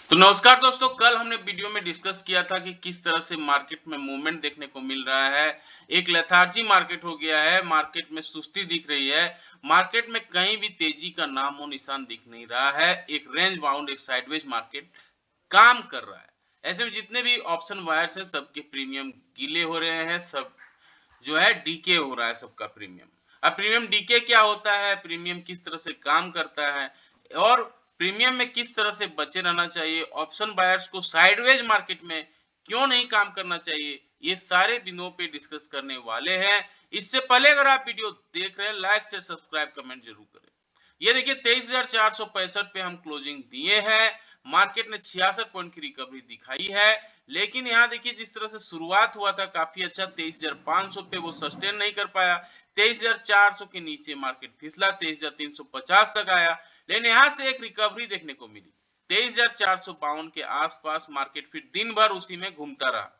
तो नमस्कार दोस्तों, कल हमने वीडियो में डिस्कस किया था कि किस तरह से मार्केट में मूवमेंट देखने को मिल रहा है। एक लेथार्जी मार्केट हो गया है, मार्केट में सुस्ती दिख रही है, मार्केट में कहीं भी तेजी का नामो निशान दिख नहीं रहा है। एक रेंज बाउंड, एक साइडवेज मार्केट काम कर रहा है। ऐसे में जितने भी ऑप्शन वायर्स हैं सबके प्रीमियम गीले हो रहे हैं, सब जो है डीके हो रहा है सबका प्रीमियम। अब प्रीमियम डीके क्या होता है, प्रीमियम किस तरह से काम करता है और प्रीमियम में किस तरह से बचे रहना चाहिए, ऑप्शन बायर्स को साइडवेज मार्केट में क्यों नहीं काम करना चाहिए, ये सारे बिंदुओं पे डिस्कस करने वाले हैं। इससे पहले अगर आप वीडियो देख रहे हैं, लाइक से सब्सक्राइब कमेंट जरूर करें। ये देखिए 23,465 पे हम क्लोजिंग दिए हैं। मार्केट ने 66 पॉइंट की रिकवरी दिखाई है, लेकिन यहाँ देखिए जिस तरह से शुरुआत हुआ था काफी अच्छा, 23,500 पे वो सस्टेन नहीं कर पाया। 23,400 के नीचे मार्केट फिसला, 23,350 तक आया, लेकिन यहाँ से एक रिकवरी देखने को मिली। 23,452 के आसपास मार्केट फिर दिन भर उसी में घूमता रहा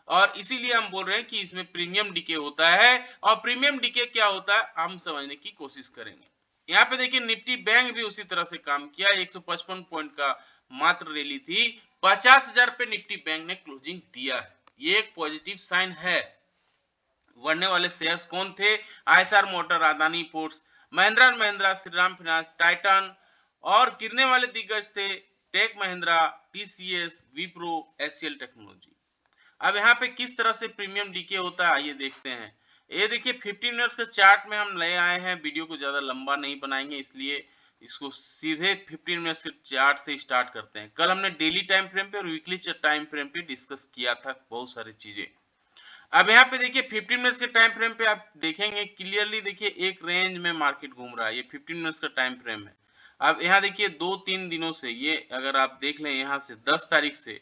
और इसीलिए हम बोल रहे हैं कि इसमें प्रीमियम डीके होता है। और प्रीमियम डीके क्या होता है हम समझने की कोशिश करेंगे। यहाँ पे देखिए निफ्टी बैंक भी उसी तरह से काम किया, 155 पॉइंट का मात्र रैली थी, 50,000 पे निफ्टी बैंक ने क्लोजिंग दिया है। ये एक पॉजिटिव साइन है। बढ़ने वाले शेयर्स कौन थे? Eicher motor, Adani ports, Mahindra and Mahindra, Shriram finance, Titan. और गिरने वाले दिग्गज थे tech Mahindra, TCS, Wipro, HCL technology. अब यहाँ पे किस तरह से प्रीमियम डीके होता है आइए देखते हैं। ये देखिए 15 मिनट्स के चार्ट में हम ले आए हैं, वीडियो को ज्यादा लंबा नहीं बनाएंगे इसलिए इसको सीधे 15 मिनट्स के चार्ट से स्टार्ट करते हैं। कल हमने डेली टाइम फ्रेम पे और वीकली टाइम फ्रेम पे डिस्कस किया था बहुत सारी चीजें। अब यहाँ पे देखिए 15 मिनट्स के टाइम फ्रेम पे आप देखेंगे क्लियरली, देखिए एक रेंज में मार्केट घूम रहा है। ये 15 मिनट्स का टाइम फ्रेम है। अब यहाँ देखिए 2-3 दिनों से, ये अगर आप देख लें यहाँ से 10 तारीख से,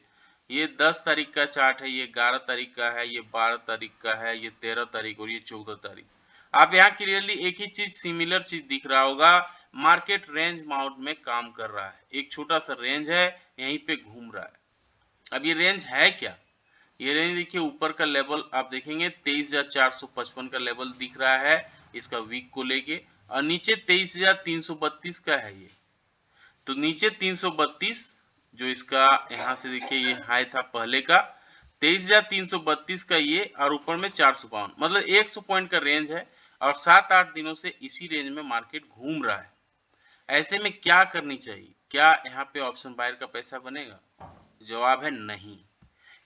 ये 10 तारीख का चार्ट है, ये 11 तारीख का है, ये 12 तारीख का है, ये 13 तारीख और ये 14 तारीख। आप यहाँ क्लियरली एक ही चीज, सिमिलर चीज दिख रहा होगा, मार्केट रेंज माउंट में काम कर रहा है। एक छोटा सा रेंज है, यहीं पे घूम रहा है। अब ये रेंज है क्या? ये रेंज देखिए ऊपर का लेवल आप देखेंगे 23,455 का लेवल दिख रहा है इसका वीक को लेके, और नीचे 23,332 का है ये। तो नीचे 332 जो इसका यहाँ से देखिए ये हाई था पहले का 23,332 का ये, और ऊपर में 452, मतलब 100 पॉइंट का रेंज है और 7-8 दिनों से इसी रेंज में मार्केट घूम रहा है। ऐसे में क्या करनी चाहिए? क्या यहाँ पे ऑप्शन बायर का पैसा बनेगा? जवाब है नहीं।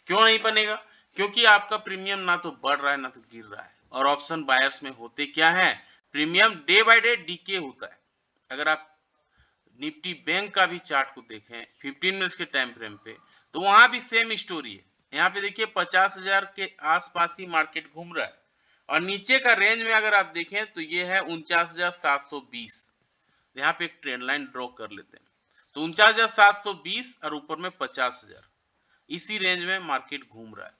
क्यों नहीं बनेगा? क्योंकि आपका प्रीमियम ना तो बढ़ रहा है ना तो गिर रहा है। और ऑप्शन बायर्स में होते क्या है, premium day by day decay होता है। अगर आप निफ्टी बैंक का भी चार्ट को देखें 15 मिनट्स के टाइम फ्रेम पे, तो वहां भी सेम स्टोरी है। यहाँ पे देखिए 50,000 के आसपास ही मार्केट घूम रहा है और नीचे का रेंज में अगर आप देखें तो ये है 49,720। यहाँ पे एक ट्रेंड लाइन ड्रॉ कर लेते हैं, तो 49,720 और ऊपर में 50,000, इसी रेंज में मार्केट घूम रहा है।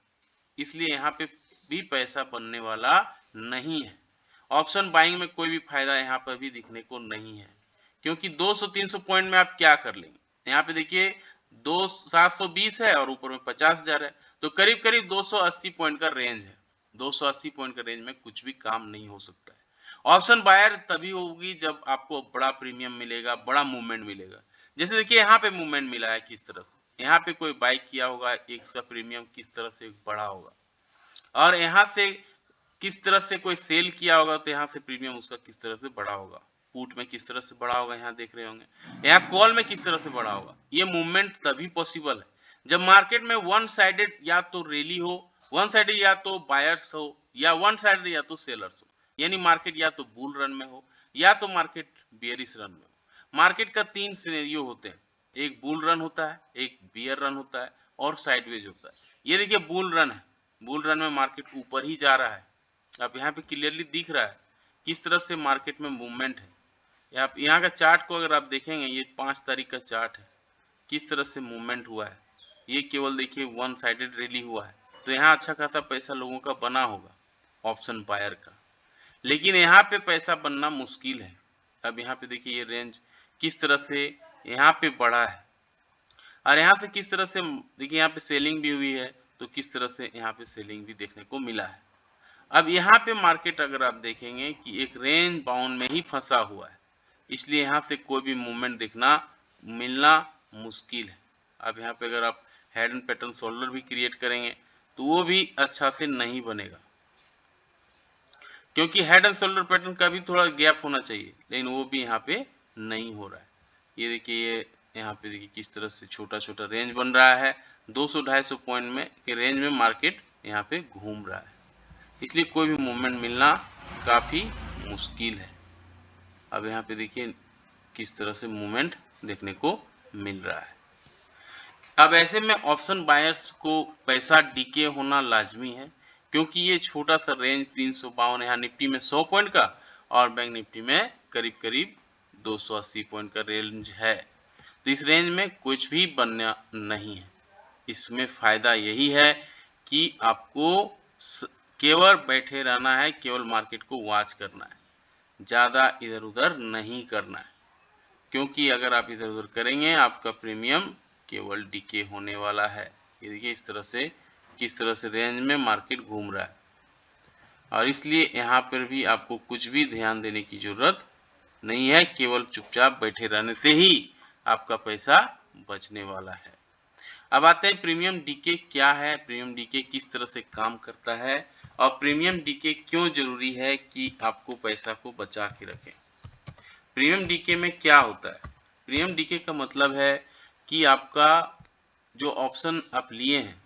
इसलिए यहाँ पे भी पैसा बनने वाला नहीं है। ऑप्शन बाइंग में कोई भी फायदा यहाँ पर भी दिखने को नहीं है, क्योंकि 200-300 पॉइंट में आप क्या कर लेंगे। यहाँ पे देखिए 720 है और ऊपर में 50,000 है, तो करीब करीब 280 पॉइंट का रेंज है। 280 पॉइंट का रेंज में कुछ भी काम नहीं हो सकता है। ऑप्शन बायर तभी होगी जब आपको बड़ा प्रीमियम मिलेगा, बड़ा मूवमेंट मिलेगा। जैसे देखिए यहाँ पे मूवमेंट मिला है किस तरह से, यहाँ पे कोई बाइक किया होगा, एक का प्रीमियम किस तरह से बढ़ा होगा, और यहाँ से किस तरह से कोई सेल किया होगा तो यहाँ से प्रीमियम उसका किस तरह से बढ़ा होगा, पुट में किस तरह से बढ़ा होगा, यहाँ देख रहे होंगे, यहाँ कॉल में किस तरह से बढ़ा होगा। ये मूवमेंट तभी पॉसिबल है जब मार्केट में वन साइडेड या तो रैली हो, वन साइडेड या तो बायर्स हो, या वन साइडेड या तो सेलर्स हो। यानी मार्केट या तो बुल रन में हो या तो मार्केट बेयरिश रन में हो। मार्केट का 3 सिनेरियो होते हैं, एक बुल रन होता है, एक बियर रन होता है और साइडवेज होता है। ये देखिए बुल रन है, बुल रन में मार्केट ऊपर ही जा रहा है। अब यहाँ पे क्लियरली दिख रहा है किस तरह से मार्केट में मूवमेंट है। यहाँ का चार्ट को अगर आप देखेंगे, ये 5 तारीख का चार्ट है, किस तरह से मूवमेंट हुआ है। ये केवल देखिए वन साइडेड रैली हुआ है, तो यहाँ अच्छा खासा पैसा लोगों का बना होगा ऑप्शन बायर का, लेकिन यहाँ पे पैसा बनना मुश्किल है। अब यहाँ पे देखिए ये रेंज किस तरह से यहाँ पे बढ़ा है और यहाँ से किस तरह से देखिए यहाँ पे सेलिंग भी हुई है, तो किस तरह से यहाँ पे सेलिंग भी देखने को मिला है। अब यहाँ पे मार्केट अगर आप देखेंगे कि एक रेंज बाउंड में ही फंसा हुआ है, इसलिए यहाँ से कोई भी मूवमेंट दिखना मिलना मुश्किल है। अब यहाँ पे अगर आप हेड एंड पैटर्न शोल्डर भी क्रिएट करेंगे तो वो भी अच्छा से नहीं बनेगा, क्योंकि हेड एंड शोल्डर पैटर्न का भी थोड़ा गैप होना चाहिए, लेकिन वो भी यहाँ पे नहीं हो रहा है। ये देखिए, ये यहाँ पे देखिए किस तरह से छोटा छोटा रेंज बन रहा है, 200-250 पॉइंट में के रेंज में मार्केट यहाँ पे घूम रहा है, इसलिए कोई भी मूवमेंट मिलना काफ़ी मुश्किल है। अब यहाँ पे देखिए किस तरह से मूवमेंट देखने को मिल रहा है। अब ऐसे में ऑप्शन बायर्स को पैसा डीके होना लाजमी है, क्योंकि ये छोटा सा रेंज 352 यहाँ निफ्टी में 100 पॉइंट का और बैंक निफ्टी में करीब करीब 280 पॉइंट का रेंज है। तो इस रेंज में कुछ भी बनना नहीं है। इसमें फ़ायदा यही है कि आपको केवल बैठे रहना है, केवल मार्केट को वॉच करना है, ज़्यादा इधर उधर नहीं करना है, क्योंकि अगर आप इधर उधर करेंगे आपका प्रीमियम केवल डीके होने वाला है। ये देखिए इस तरह से किस तरह से रेंज में मार्केट घूम रहा है, और इसलिए यहाँ पर भी आपको कुछ भी ध्यान देने की ज़रूरत नहीं है, केवल चुपचाप बैठे रहने से ही आपका पैसा बचने वाला है। अब आते हैं प्रीमियम डीके क्या है, प्रीमियम डीके किस तरह से काम करता है, और प्रीमियम डीके क्यों जरूरी है कि आपको पैसा को बचा के रखें। प्रीमियम डीके में क्या होता है? प्रीमियम डीके का मतलब है कि आपका जो ऑप्शन आप लिए हैं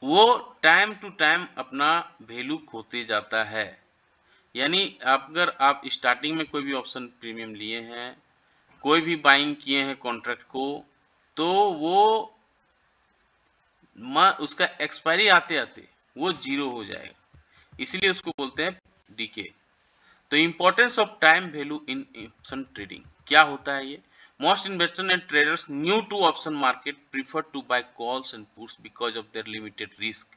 वो टाइम टू टाइम अपना वैल्यू खोते जाता है। यानी अगर आप स्टार्टिंग में कोई भी ऑप्शन प्रीमियम लिए हैं, कोई भी बाइंग किए हैं कॉन्ट्रैक्ट को, तो वो उसका एक्सपायरी आते आते वो जीरो हो जाएगा, इसीलिए उसको बोलते हैं डीके। तो importance of time value in option trading क्या होता है? ये most investor and traders new to option market prefer to buy calls and puts because of their limited risk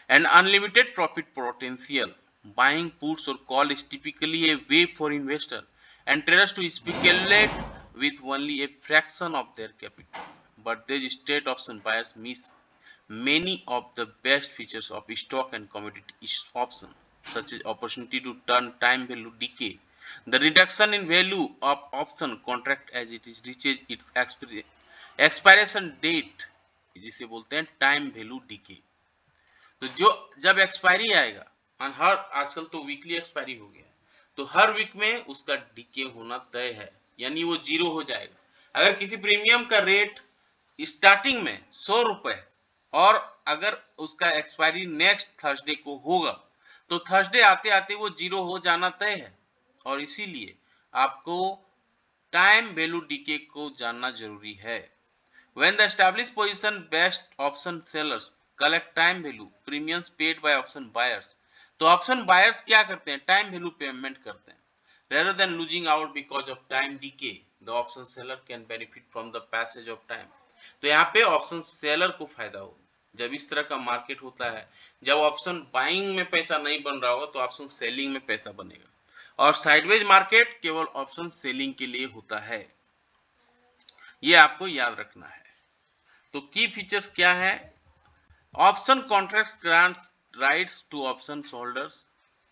and unlimited profit potential. Buying puts और call is typically a way for investor and traders to speculate with only a fraction of their capital. But these state option buyers miss many of the best features of stock and commodity option, such as opportunity to turn time value decay, the reduction in value of option contract as it is reaches its expiration date, जिसे बोलते हैं time value DK. तो जो जब expiry आएगा, और हर आजकल तो वीकली एक्सपायरी हो गया, तो हर वीक में उसका डीके होना तय है, यानी वो जीरो हो जाएगा। अगर किसी प्रीमियम का रेट स्टार्टिंग में 100 रुपए और अगर उसका एक्सपायरी नेक्स्ट थर्सडे को होगा, तो थर्सडे आते आते वो जीरो हो जाना तय है, और इसीलिए आपको टाइम वैल्यू डीके को जानना जरूरी है। When the established position best option sellers collect time value premiums paid by option buyers, तो ऑप्शन बायर्स क्या करते हैं? टाइम वैल्यू पेमेंट करते हैं। Rather than losing out because of time decay, the option seller can benefit from the passage of time. तो यहाँ पे option seller को फायदा होगा। जब इस तरह का मार्केट होता है, जब ऑप्शन बाइंग में पैसा नहीं बन रहा होगा तो ऑप्शन सेलिंग में पैसा बनेगा, और साइडवेज मार्केट केवल ऑप्शन सेलिंग के लिए होता है, ये आपको याद रखना है। तो की फीचर्स क्या है? Option contract grants rights to option holders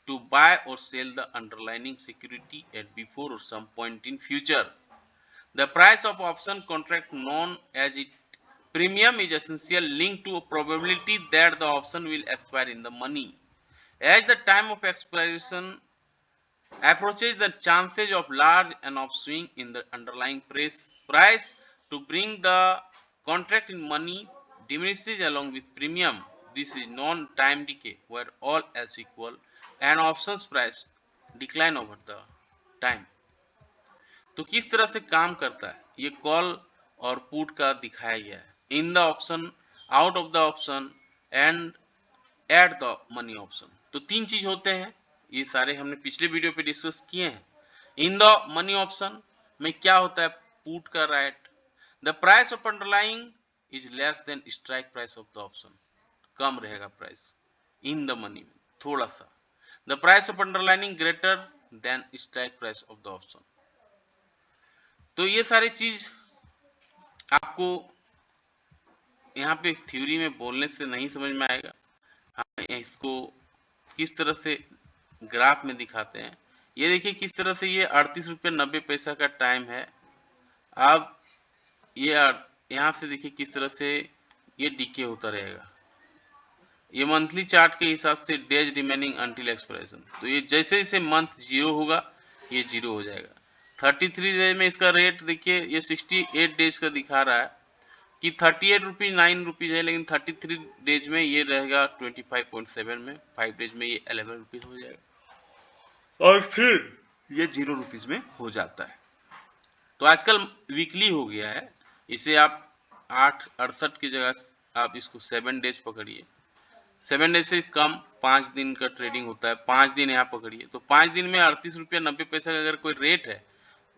to buy or sell the underlying security at before or some point in future. The price of option contract known as it premium is essential linked to a probability that the option will expire in the money. As the time of expiration approaches, the chances of large and of swing in the underlying price to bring the contract in money diminishes along with premium. This is non-time decay, where all else equal and options price decline over the time. तो किस तरह से काम करता है? ये call और put का दिखाया गया है। In the option, out of the option and at the money option. तो तीन चीज होते हैं, ये सारे हमने पिछले वीडियो पे डिस्कस किए हैं। इन द मनी ऑप्शन में क्या होता है? पुट का right, the price of underlying is less than strike price of the option, कम रहेगा प्राइस इन द मनी में थोड़ा सा। The price of underlining greater than strike price of the option. तो ये सारी चीज आपको यहाँ पे थ्योरी में बोलने से नहीं समझ में आएगा, हम इसको किस तरह से ग्राफ में दिखाते हैं। ये देखिए किस तरह से ये 38 रुपये 90 पैसा का टाइम है। अब ये यहाँ से देखिए किस तरह से ये डीके होता रहेगा। ये मंथली चार्ट के हिसाब से डेज रिमेनिंग अंटिल एक्सपायरेशन, तो ये जैसे जैसे मंथ 0 होगा ये 0 हो जाएगा। 33 डेज में इसका रेट देखिए, ये 68 डेज का दिखा रहा है कि 38 रुपीज 9 रुपीज है, लेकिन 33 डेज में ये रहेगा 25.7 में, 5 डेज में ये 11 रुपीज हो जाएगा और फिर ये 0 रुपीज में हो जाता है। तो आजकल वीकली हो गया है, इसे आप 8 68 की जगह आप इसको 7 डेज पकड़िए। 7 डेज से कम 5 दिन का ट्रेडिंग होता है, 5 दिन यहाँ पकड़िए, तो 5 दिन में 38 रुपया 90 पैसा का अगर कोई रेट है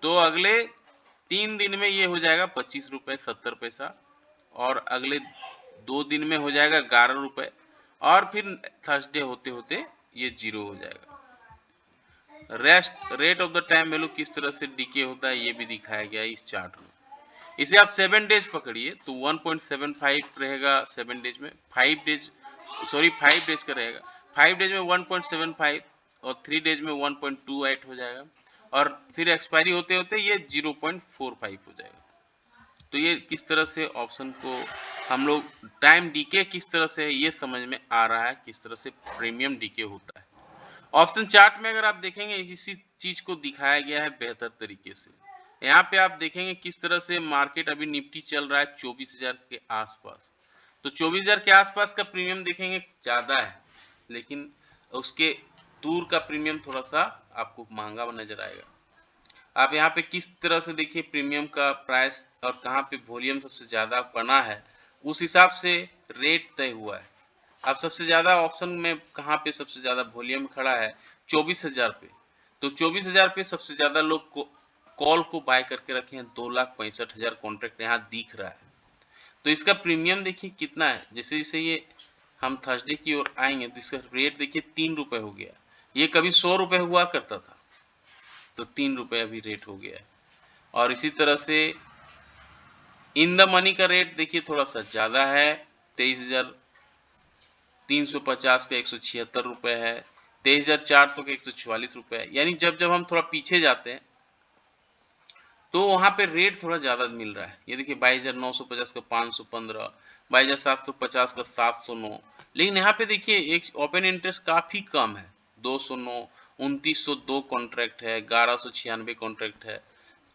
तो अगले 3 दिन में ये हो जाएगा 25 रुपये 70 पैसा, और अगले 2 दिन में हो जाएगा 11 रुपये, और फिर थर्सडे होते होते ये 0 हो जाएगा। Rate of the time value किस तरह से डीके होता है ये भी दिखाया गया है इस चार्ट में। इसे आप 7 डेज पकड़िए तो 1.75 रहेगा 7 डेज में, 5 डेज का रहेगा, 5 डेज में 1.75 और 3 डेज में 1.28 हो जाएगा, और फिर एक्सपायरी होते होते ये 0.45 हो जाएगा। तो ये किस तरह से ऑप्शन को हम लोग टाइम डीके किस तरह से है ये समझ में आ रहा है, किस तरह से प्रीमियम डीके होता है। ऑप्शन चार्ट में अगर आप देखेंगे इसी चीज को दिखाया गया है बेहतर तरीके से। यहाँ पे आप देखेंगे किस तरह से मार्केट अभी निफ्टी चल रहा है 24,000 के आसपास, तो 24,000 के आसपास का प्रीमियम देखेंगे ज्यादा है, लेकिन उसके दूर का प्रीमियम थोड़ा सा आपको महंगा नजर आएगा। आप यहाँ पे किस तरह से देखिए प्रीमियम का प्राइस और कहाँ पे वॉल्यूम सबसे ज्यादा बना है, उस हिसाब से रेट तय हुआ है। अब सबसे ज्यादा ऑप्शन में कहाँ पे सबसे ज्यादा वॉल्यूम खड़ा है 24,000 पे, तो 24,000 पे सबसे ज्यादा लोग कॉल को बाय करके रखे हैं, 2,65,000 कॉन्ट्रैक्ट यहाँ दिख रहा है। तो इसका प्रीमियम देखिए कितना है, जैसे जैसे ये हम थर्सडे की ओर आएंगे तो इसका रेट देखिए 3 रुपए हो गया, ये कभी 100 रुपए हुआ करता था, तो 3 रुपए अभी रेट हो गया है। और इसी तरह से इन द मनी का रेट देखिए थोड़ा सा ज्यादा है, 23,350 का 176 रुपए है, 23,400 का 144 रुपए है। यानी जब जब हम थोड़ा पीछे जाते हैं तो वहां पे रेट थोड़ा ज्यादा मिल रहा है। ये देखिए 22,950 का 515, 22,750 का 709, लेकिन यहाँ पे देखिए एक ओपन इंटरेस्ट काफी कम है, 209, 2,902 कॉन्ट्रैक्ट है, 1,196 कॉन्ट्रैक्ट है,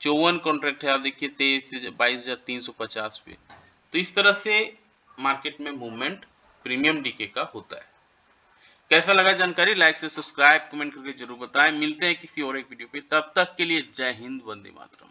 54 कॉन्ट्रैक्ट है, आप देखिए 22,350 पे। तो इस तरह से मार्केट में मूवमेंट प्रीमियम डीके का होता है। कैसा लगा जानकारी, लाइक से सब्सक्राइब कमेंट करके जरूर बताएं। मिलते हैं किसी और एक वीडियो पे, तब तक के लिए जय हिंद, वंदे मातरम।